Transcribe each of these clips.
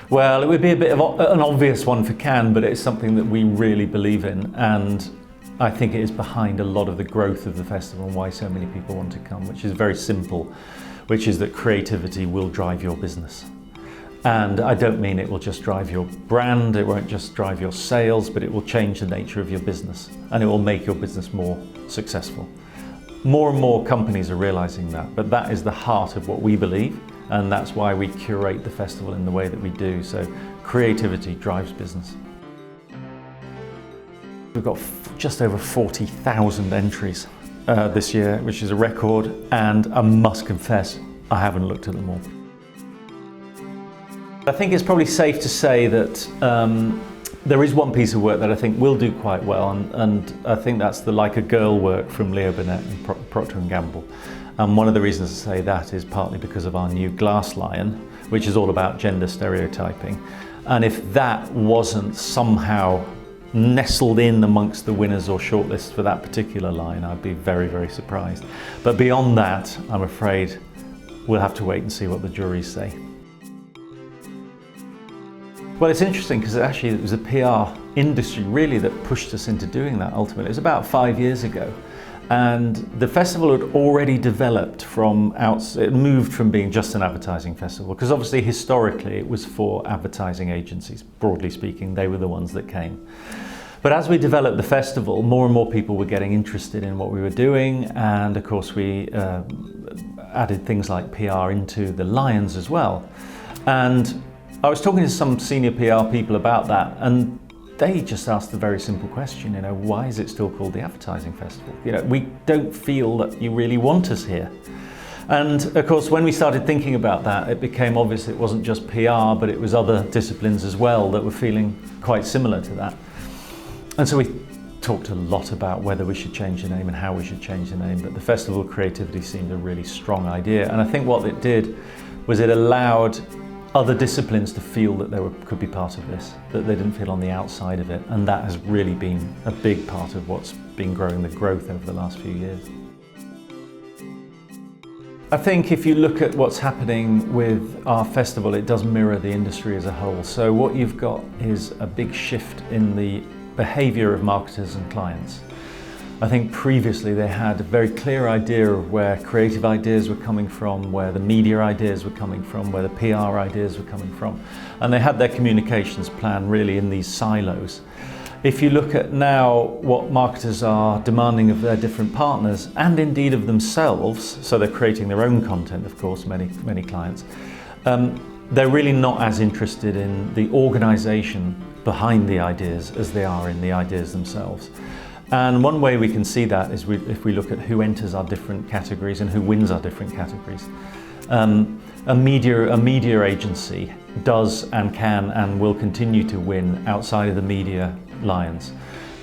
Well, it would be a bit of an obvious one for Cannes, but it's something that we really believe in, and I think it is behind a lot of the growth of the festival and why so many people want to come, which is very simple, which is that creativity will drive your business. And I don't mean it will just drive your brand, it won't just drive your sales, but it will change the nature of your business and it will make your business more successful. More and more companies are realizing that, but that is the heart of what we believe, and that's why we curate the festival in the way that we do. So creativity drives business. We've got just over 40,000 entries this year, which is a record, and I must confess, I haven't looked at them all. I think it's probably safe to say that there is one piece of work that I think will do quite well, and I think that's the Like a Girl work from Leo Burnett and Procter & Gamble. And one of the reasons I say that is partly because of our new glass lion, which is all about gender stereotyping. And if that wasn't somehow nestled in amongst the winners or shortlists for that particular line, I'd be very, very surprised. But beyond that, I'm afraid we'll have to wait and see what the juries say. Well, it's interesting because actually it was the PR industry really that pushed us into doing that ultimately. It was about 5 years ago. And the festival had already developed it moved from being just an advertising festival, because obviously historically it was for advertising agencies, broadly speaking, they were the ones that came. But as we developed the festival, more and more people were getting interested in what we were doing, and of course we added things like PR into the Lions as well. And I was talking to some senior PR people about that, and they just asked the very simple question, why is it still called the Advertising Festival? We don't feel that you really want us here. And of course, when we started thinking about that, it became obvious it wasn't just PR, but it was other disciplines as well that were feeling quite similar to that. And so we talked a lot about whether we should change the name and how we should change the name, but the Festival of Creativity seemed a really strong idea. And I think what it did was it allowed other disciplines to feel that they could be part of this, that they didn't feel on the outside of it, and that has really been a big part of what's been growing the growth over the last few years. I think if you look at what's happening with our festival, it does mirror the industry as a whole. So what you've got is a big shift in the behaviour of marketers and clients. I think previously they had a very clear idea of where creative ideas were coming from, where the media ideas were coming from, where the PR ideas were coming from, and they had their communications plan really in these silos. If you look at now what marketers are demanding of their different partners, and indeed of themselves, so they're creating their own content, of course, many clients, they're really not as interested in the organisation behind the ideas as they are in the ideas themselves. And one way we can see that is if we look at who enters our different categories and who wins our different categories. A media agency does and can and will continue to win outside of the media lions.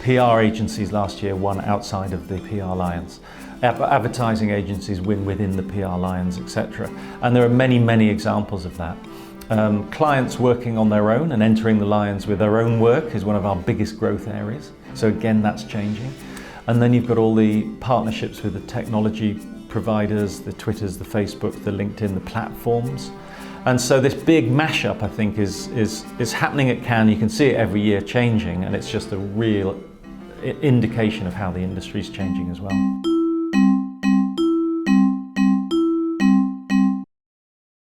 PR agencies last year won outside of the PR lions. Advertising agencies win within the PR lions, etc. And there are many, many examples of that. Clients working on their own and entering the lions with their own work is one of our biggest growth areas. So again, that's changing. And then you've got all the partnerships with the technology providers, the Twitters, the Facebook, the LinkedIn, the platforms. And so this big mashup, I think, is happening at Cannes. You can see it every year changing, and it's just a real indication of how the industry is changing as well.